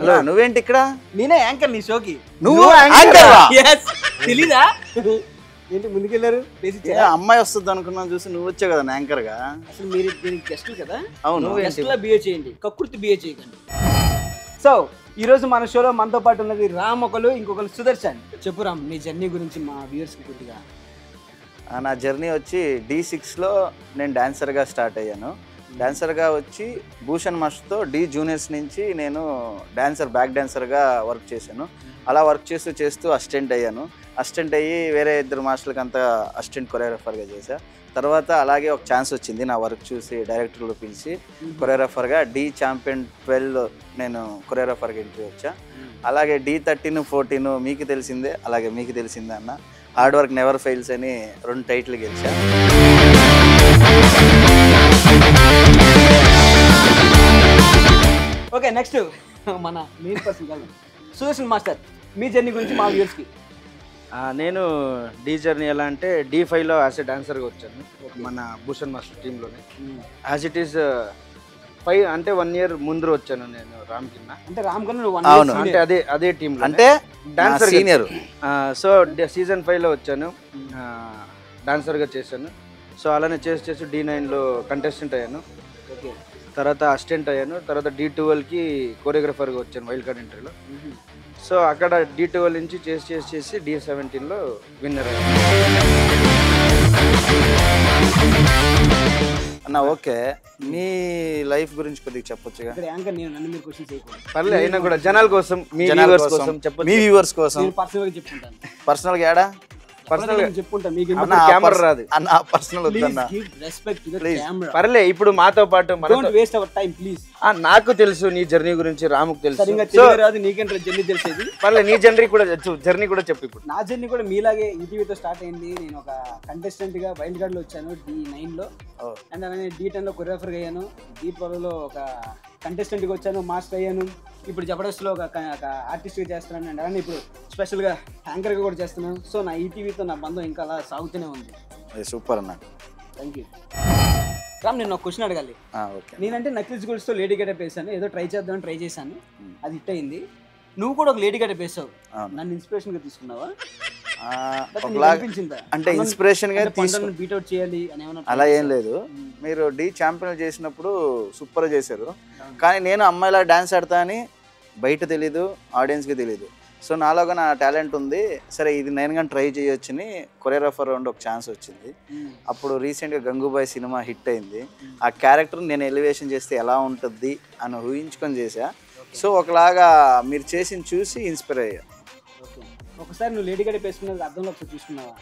Hello నువ్వేంటి ఇక్కడ? నేనే యాంకర్ నీ షోకి. నువ్వు యాంకర్? తెలీదా? ఏంటి ముందుకెళ్ళారు? అమ్మాయి వస్తుంది అనుకున్నాను, చూసి నువ్వు వచ్చావు కదా యాంకర్ గా. అసలు మీరు దీనికి గెస్టులు కదా. అవును, గెస్టులా బిహేవ్ చేయండి, కక్కుర్తి బిహేవ్ చేయకండి. సో ఈరోజు మన షోలో మనతో పాటు ఉన్నది రామ్ ఒకరు, ఇంకొకరు సుదర్శన్. చెప్పు రామ్, నీ జర్నీ గురించి మా వ్యూవర్స్కి కొద్దిగా. నా జర్నీ వచ్చి D6లో నేను డాన్సర్గా స్టార్ట్ అయ్యాను. డాన్సర్గా వచ్చి భూషణ్ మాస్టర్తో D జూనియర్స్ నుంచి నేను బ్యాక్ డాన్సర్గా వర్క్ చేశాను. అలా వర్క్ చేస్తూ అసిస్టెంట్ అయ్యాను. అసిస్టెంట్ అయ్యి వేరే 2 మాస్టర్లకు అంతా అసిస్టెంట్ కొరియోగ్రాఫర్గా చేశాను. తర్వాత అలాగే ఒక ఛాన్స్ వచ్చింది, నా వర్క్ చూసి డైరెక్టర్లు పిలిచి కొరియోగ్రాఫర్గా D ఛాంపియన్ 12 నేను కొరియోగ్రాఫర్గా ఎంట్రీ వచ్చా. అలాగే D13, 14 మీకు తెలిసిందే, అలాగే మీకు తెలిసిందే అన్న. హార్డ్ వర్క్ నెవర్ ఫెయిల్స్ అని 2 టైటిల్ గెలిచా. ఓకే, నెక్స్ట్ మన మెయిన్ పర్సన్ కాదు సుదర్శన్ మాస్టర్, మీ జర్నీ గురించి మా వ్యూవర్స్కి. నేను D జర్నీ ఎలా అంటే D5లో యాజ్ ఎ డాన్సర్గా వచ్చాను మన భూషణ్ మాస్టర్ టీంలోనే. యాజ్ ఇట్ ఈస్ 5 అంటే 1 year ముందు వచ్చాను నేను రామ్ కింద. అంటే రామ్ కన్నా అవును, అంటే అదే టీమ్ అంటే డాన్సర్ సీనియర్. సో సీజన్ 5లో వచ్చాను, డాన్సర్గా చేశాను. సో అలానే చేసి D9లో కంటెస్టెంట్ అయ్యాను. ఓకే, తర్వాత అసిస్టెంట్ అయ్యాను. తర్వాత D12కి కొరియోగ్రాఫర్గా వచ్చాను వైల్డ్ కార్డ్ ఎంట్రీలో. సో అక్కడ D12 నుంచి చేసి D17లో విన్నర్ అయ్యాను. అన్న ఓకే, మీ లైఫ్ గురించి కొద్దిగా చెప్పొచ్చుగా. ఇక్కడ యాంకర్ నేను, నన్ను మీరు క్వశ్చన్ చేయకూడదు. పర్లేదు, అయినా కూడా జనాల కోసం, మీ వ్యూవర్స్ కోసం నేను పర్సనల్గా చెప్పుకుంటాను. పర్సనల్గా ఏడా పర్సనల్ చెప్పుకుంటాను, మీకు కెమెరా రాదు అన్న. Personal respect camera. పర్లే, ఇప్పుడు మాతో పాటు don't waste our time please. నాకు తెలుసు నీ జర్నీ గురించి, రాముకు తెలుసు. రాదు నీకేంటే జర్నీ తెలిసేది. పర్లే, నీ జర్నీ కూడా చెప్పు. ఇప్పుడు నా జర్నీ కూడా మీలాగే ఈటీవీతో స్టార్ట్ అయింది. నేను ఒక కంటెస్టెంట్ గా వైల్డ్ కార్డ్ లో వచ్చాను D9లో, అండ్ అలానే D10లో కొరియోగ్రాఫర్ అయ్యాను. D12లో ఒక కంటెస్టెంట్ గా వచ్చాను, మాస్టర్ అయ్యాను. ఇప్పుడు జబర్దస్త్లో ఒక ఆర్టిస్ట్గా చేస్తున్నాను, అండ్ అలానే ఇప్పుడు స్పెషల్గా యాంకర్గా కూడా చేస్తున్నాను. సో నా ఈటీవీతో నా బంధం ఇంకా అలా సాగుతూనే ఉంది. సూపర్ అన్న, థ్యాంక్ యూ. రామ్, నేను ఒక క్వశ్చన్ అడగాలి. నేనంటే నక్లీస్ గోల్డ్స్తో లేడీ గెటప్ వేసాను, ఏదో ట్రై చేశాను, అది హిట్ అయింది. నువ్వు కూడా ఒక లేడీ గెటప్ వేసావు, నన్ను ఇన్స్పిరేషన్గా తీసుకున్నావా? అంటే ఇన్స్పిరేషన్ గా బీట్అవుట్ చేయాలి అని అలా ఏం లేదు. మీరు D ఛాంపియన్ చేసినప్పుడు సూపర్ చేశారు, కానీ నేను అమ్మాయిలా డాన్స్ ఆడతా అని బయట తెలీదు, ఆడియన్స్కి తెలీదు. సో నాలోగా నా టాలెంట్ ఉంది, సరే ఇది నేను కానీ ట్రై చేయొచ్చని కొరియోగ్రాఫర్ ఒక ఛాన్స్ వచ్చింది. అప్పుడు రీసెంట్గా గంగూబాయ్ సినిమా హిట్ అయింది. ఆ క్యారెక్టర్ నేను ఎలివేషన్ చేస్తే ఎలా ఉంటుంది అని ఊహించుకొని చేశా. సో ఒకలాగా మీరు చేసి చూసి ఇన్స్పైర్ అయ్యా. ఒకసారి నువ్వు లేడీ గడి వేసుకున్నది అర్థంలో ఒకసారి చూసుకున్నావా?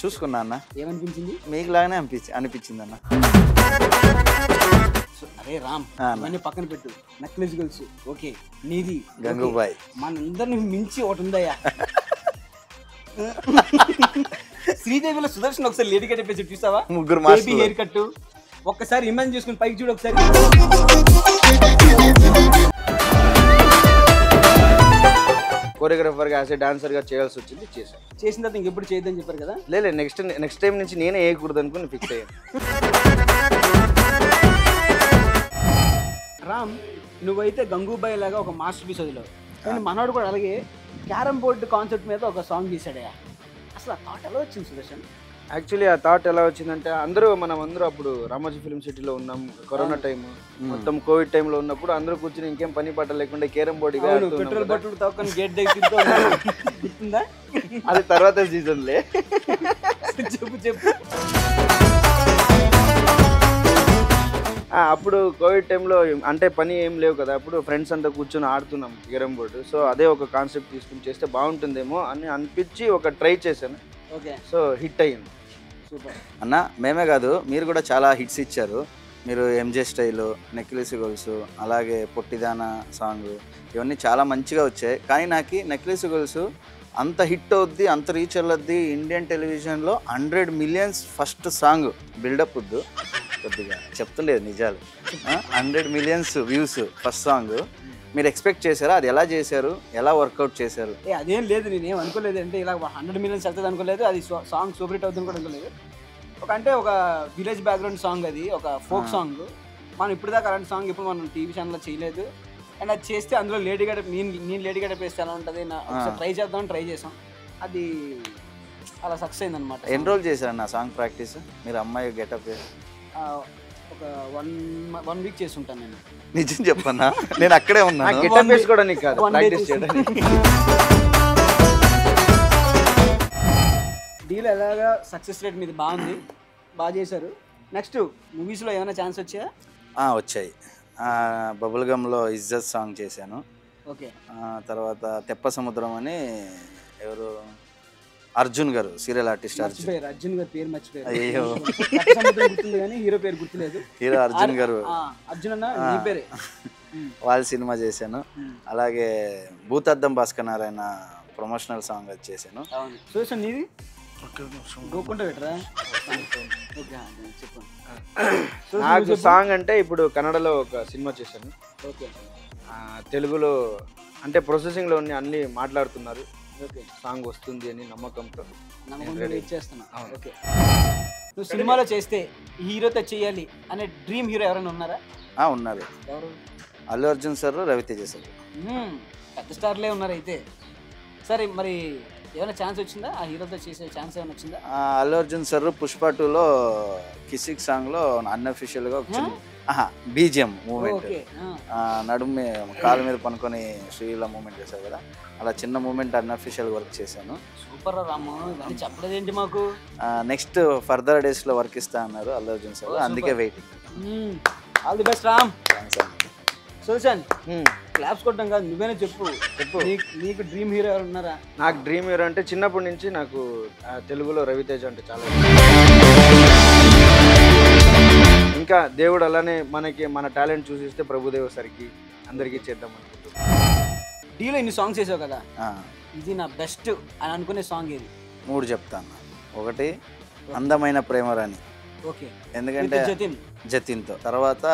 చూసుకున్నా అన్న. ఏమనిపించింది? మీకులాగానే అనిపించింది అన్న. అరే రామ్, అవన్నీ పక్కన పెట్టు. నక్లీస్ గర్ల్స్ ఓకే, నీది గంగూబాయ్, మనందరిని మించి ఒకటి ఉందయ్యా. శ్రీదేవిలో సుదర్శన్ ఒకసారి లేడీ గడి వేసి చూసావా? ముగ్గురు హెయిర్ కట్. ఒక్కసారి ఇమాజిన్ చేసుకుని పైకి చూడు ఒకసారి. కొరియోగ్రాఫర్గా యాజ్ ఏ డాన్సర్గా చేయాల్సి వచ్చింది, చేసిన తర్వాత ఇంకెప్పుడు చేయొద్దని చెప్పారు కదా. లేదు, నెక్స్ట్ టైం నుంచి నేనే వేయకూడదు అనుకుని ఫిక్స్ అయ్యాను. రామ్, నువ్వైతే గంగూబాయ్ లాగా ఒక మాస్టర్ పీస్ వదిలేవు, కానీ మనోడు కూడా అలాగే క్యారమ్ బోర్డు కాన్సెప్ట్ మీద ఒక సాంగ్ తీసాడయా. అసలు ఆ థాట్ ఎలా వచ్చింది సుదర్శన్? యాక్చువల్లీ ఆ థాట్ ఎలా వచ్చిందంటే మనం అందరూ అప్పుడు రామోజీ ఫిల్మ్ సిటీలో ఉన్నాం, కరోనా టైం మొత్తం కోవిడ్ టైంలో ఉన్నప్పుడు అందరూ కూర్చొని ఇంకేం పని పాట లేకుండా కేరం బోర్డు పెట్రోల్ బట్టలు తక్కువ గేట్ దగ్గర అది తర్వాత సీజన్లే. చెప్పు. అప్పుడు కోవిడ్ టైంలో అంటే పని ఏం లేవు కదా, అప్పుడు ఫ్రెండ్స్ అంతా కూర్చొని ఆడుతున్నాం కేరం బోర్డు. సో అదే ఒక కాన్సెప్ట్ తీసుకుని చేస్తే బాగుంటుందేమో అని అనిపించి ఒక ట్రై చేశాను. ఓకే, సో హిట్ అయ్యింది. సూపర్ అన్న. మేమే కాదు, మీరు కూడా చాలా హిట్స్ ఇచ్చారు. మీరు MJ స్టైలు, నెక్లెస్ గొలుసు, అలాగే పొట్టిదానా సాంగ్, ఇవన్నీ చాలా మంచిగా వచ్చాయి. కానీ నాకు నెక్లెస్ గొలుసు అంత హిట్ అవుద్ది, అంత రీచ్ వెళ్ళొద్ది. ఇండియన్ టెలివిజన్లో 100 million ఫస్ట్ సాంగ్ బిల్డప్ వద్దు, కొద్దిగా చెప్తుండేది నిజాలు. 100 million వ్యూస్ ఫస్ట్ సాంగ్. మీరు ఎక్స్పెక్ట్ చేశారా? అది ఎలా చేశారు, ఎలా వర్కౌట్ చేశారు? అదేం లేదు, నేనేం అనుకోలేదు. అంటే ఇలా 100 million వెళ్తుంది అనుకోలేదు, అది సాంగ్ సూపర్ హిట్ అవుతుంది కూడా అనుకోలేదు. ఒక విలేజ్ బ్యాక్గ్రౌండ్ సాంగ్, అది ఒక ఫోక్ సాంగ్. మనం ఇప్పుడు దాకా అలాంటి సాంగ్ ఇప్పుడు మనం టీవీ ఛానల్లో చేయలేదు. అండ్ అది చేస్తే అందులో లేడీ గడప నేను లేడీ గడప వేస్తే ఎలా ఉంటుంది ఒకసారి ట్రై చేద్దామని ట్రై చేసాం, అది అలా సక్సెస్ అయింది అనమాట. ఎన్ని రోజులు చేశారన్న సాంగ్ ప్రాక్టీస్ మీరు? అమ్మాయి గెటప్ ఒక 1 వీక్ చేసి ఉంటాను నేను. నిజం చెప్పన్నా, నేను అక్కడే ఉన్నాను. గెటప్ వేసుకోవడానికి కాదు, ప్రాక్టీస్ చేయడానికి. డీల్ ఎలాగా సక్సెస్ రేట్ మీది బాగుంది, బాగా చేశారు. నెక్స్ట్ మూవీస్లో ఏమైనా ఛాన్స్ వచ్చాయా? వచ్చాయి. బబుల్ గమ్లో ఇజ్జత్ సాంగ్ చేశాను. ఓకే. తర్వాత తెప్ప సముద్రం అని ఎవరు అర్జున్ గారు సీరియల్ ఆర్టిస్ట్ అర్జున్ గారు పేరు మర్చిపోయారు. అయ్యో, గుర్తుంది కానీ హీరో పేరు గుర్తులేదు. హీరో అర్జున్ గారు. అర్జున్ అన్న నీ పేరే. వాళ్ళ సినిమా చేశాను. అలాగే భూతద్దం భాస్కర్ నారాయణ ప్రమోషనల్ సాంగ్ అది చేశాను. చూసాను నీది గోకుంట పెట్టరా. నాకు సాంగ్ అంటే ఇప్పుడు కన్నడలో ఒక సినిమా చేశాను. ఓకే. తెలుగులో అంటే ప్రాసెసింగ్లో అన్ని మాట్లాడుతున్నారు. ఓకే, సాంగ్ వస్తుంది అని నమ్మకంతో చేస్తున్నా. ఓకే. నువ్వు సినిమాలో చేస్తే హీరోతో చేయాలి అనే డ్రీమ్ హీరో ఎవరైనా ఉన్నారా? ఉన్నారు. ఎవరు? Allu Arjun sir, Raviteja sir. పెద్ద స్టార్లే ఉన్నారు అయితే. సరే, మరి ఏమైనా ఛాన్స్ వచ్చిందా? ఆ హీరోతో చేసే ఛాన్స్ ఏమైనా వచ్చిందా? అల్లు అర్జున్ సార్ పుష్ప 2లో కిసిక్ సాంగ్లో అన్అఫీషియల్గా బీజిఎం మూమెంట్, నడుము కాలు మీద పనుకొని శ్రీలా మూమెంట్ చేశారు కదా, అలా చిన్న మూమెంట్ అన్అఫీషియల్ వర్క్ చేశాను. సూపర్ రాము, ఇవన్నీ చెప్పలేదేంటి మాకు? నెక్స్ట్ ఫర్దర్ డేస్లో వర్క్ ఇస్తా అన్నారు అల్లు అర్జున్ సార్, అందుకే waiting. All the best Ram. Sudarshan, claps కొట్టడం కాదు, నువ్వేనా చెప్పు. నీకు డ్రీమ్ హీరో ఎవరు ఉన్నారా? నాకు డ్రీమ్ హీరో అంటే చిన్నప్పటి నుంచి నాకు తెలుగులో రవితేజ అంటే చాలా. ఇంకా దేవుడు అలానే మన టాలెంట్ చూసిస్తే ప్రభుదేవ సరికి అందరికీ చేద్దాం అనుకుంటున్నాను. డీలో ఇన్ని సాంగ్స్ చేసావు కదా, ఇది నా బెస్ట్ అని అనుకునే సాంగ్ ఏది? 3 చెప్తాను. ఒకటి అందమైన ప్రేమరాణి, ఓకే, ఎందుకంటే జతిన్తో. తర్వాత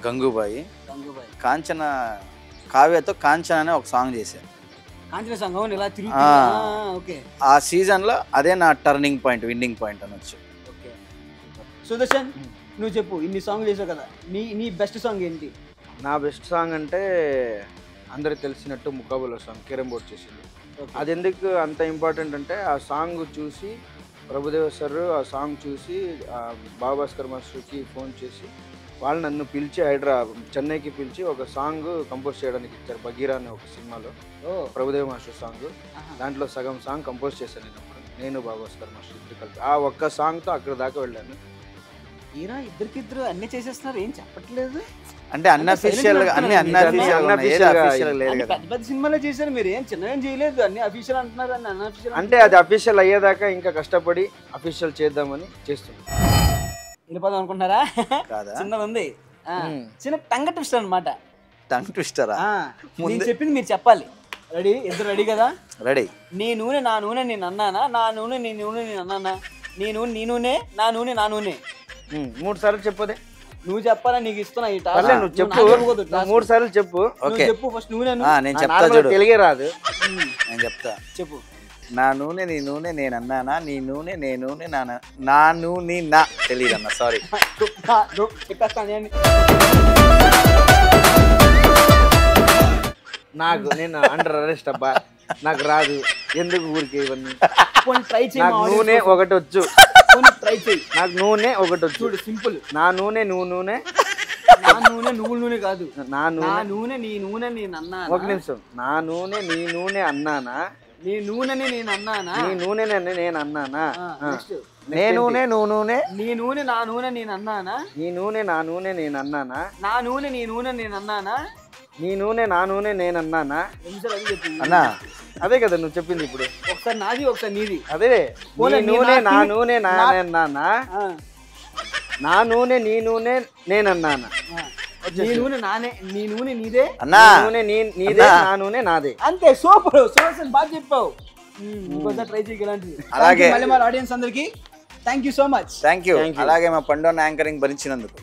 గంగూబాయి, కాంచన కావ్యతో కాంచన అనే ఒక సాంగ్ చేశాను. కాంచన సాంగ్ ఇలా ఓకే. ఆ సీజన్లో అదే నా టర్నింగ్ పాయింట్, విన్నింగ్ పాయింట్ అనొచ్చు. ఓకే. సుదర్శన్, నువ్వు చెప్పు, ఇన్ని సాంగ్ చేసావు కదా, నీ బెస్ట్ సాంగ్ ఏంటి? నా బెస్ట్ సాంగ్ అంటే అందరికి తెలిసినట్టు ముక్కాబుల సాంగ్ కిరణ్ బోర్డ్ చేసింది. అది ఎందుకు అంత ఇంపార్టెంట్ అంటే ఆ సాంగ్ చూసి ప్రభుదేవ సార్ ఆ సాంగ్ చూసి బాబాస్కర్ మాస్టర్కి ఫోన్ చేసి వాళ్ళు నన్ను పిలిచి చెన్నైకి పిలిచి ఒక సాంగ్ కంపోజ్ చేయడానికి ఇచ్చారు. బగీరా అనే ఒక సినిమాలో ప్రభుదేవ మాస్టర్ సాంగ్, దాంట్లో సగం సాంగ్ కంపోజ్ చేశాను నేను బాబాస్కర్ మాస్టర్ ఇద్దరు కలిపి. ఆ ఒక్క సాంగ్తో అక్కడ దాకా వెళ్ళాను. ఈరా ఇద్దరికిద్దరు అన్ని చేసేస్తున్నారు, ఏం చెప్పట్లేదు అంటే అన్అఫీషియల్ పెద్ద సినిమాలో చేశారు, మీరు ఏం చిన్నగా చేయలేదు, అన్ని అఫీషియల్ అంటున్నారు. అన్ని అన్అఫీషియల్ అంటే అది అఫీషియల్ అయ్యేదాకా ఇంకా కష్టపడి అఫీషియల్ చేద్దామని చేస్తున్నాం. వెళ్ళిపోదాం అనుకుంటున్నారా? చిన్నది ఉంది, చిన్న టంగ్ ట్విస్టర్ అనమాట. టంగ్ ట్విస్టరా? నేను చెప్పింది మీరు చెప్పాలి. రెడీ? ఇద్దరు రెడీ కదా? రెడీ. నీ నూనె నా నూనె నేను అన్నానా, నా నూనె నీ నూనె నేను అన్నానా, నీ నూనె నీ నూనె, నా నూనె నా నూనె. 3 సార్లు చెప్పదే. నువ్వు చెప్పాలా? నీకు ఇస్తున్నా ఈ టాస్క్. నువ్వు చెప్పు, 3 సార్లు చెప్పు. చెప్పు ఫస్ట్. నూనె నేను చెప్తా చూడు. తెలుగే రాదు, నేను చెప్తా. చెప్పు. నా నూనె నీ నూనె నేను అన్నానా, నీ నూనె నే నూనె నా నూనె నా తెలియదన్నా, సారీ. నాకు నేను అండర్ అరెస్ట్ అబ్బా, నాకు రాదు, ఎందుకు ఊరికే ఇవన్నీ. ట్రై చేయి. నాకు నూనె ఒకటి వచ్చు, ట్రై చేయి. నాకు నూనె ఒకటి వచ్చు. చూడు, సింపుల్. నా నూనె నువ్వు నూనె, నా నూనె నువ్వు నూనె కాదు, నా నూనె నీ నూనె నేను అన్నా. ఒక నిమిషం. నా నూనె నీ నూనె అన్నానా, నీ నూనెని నేను అన్నానా, నీ నూనె నేను అన్నానా, నే నూనె నువ్వు నూనె, నీ నూనె నా నూనె నేను అన్నానా, నీ నూనె నా నూనె నేను అన్నానా, నా నూనె నీ నూనె నేను అన్నానా, నీ నూనె నా నూనె నేను అన్నానా. అన్నా అదే కదా నువ్వు చెప్పింది ఇప్పుడు. ఒకసారి నాది ఒకసారి నీది. అదే నూనె నా నూనె నానన్నానా, నా నూనె నీ నూనె నేనన్నానా, నీ నూనె నానే, నీ నూనె నీదే, అన్నా నూనె నీదే, నా నూనె నాదే. అంతే. సూపర్ సూపర్, బాగా చెప్పావు. ఇంకోసారి ట్రై చేయగలండి. అలాగే మళ్ళీ మా ఆడియన్స్ అందరికి thank you so much. Thank you. అలాగే మా పండుగ యాంకరింగ్ భరించినందుకు.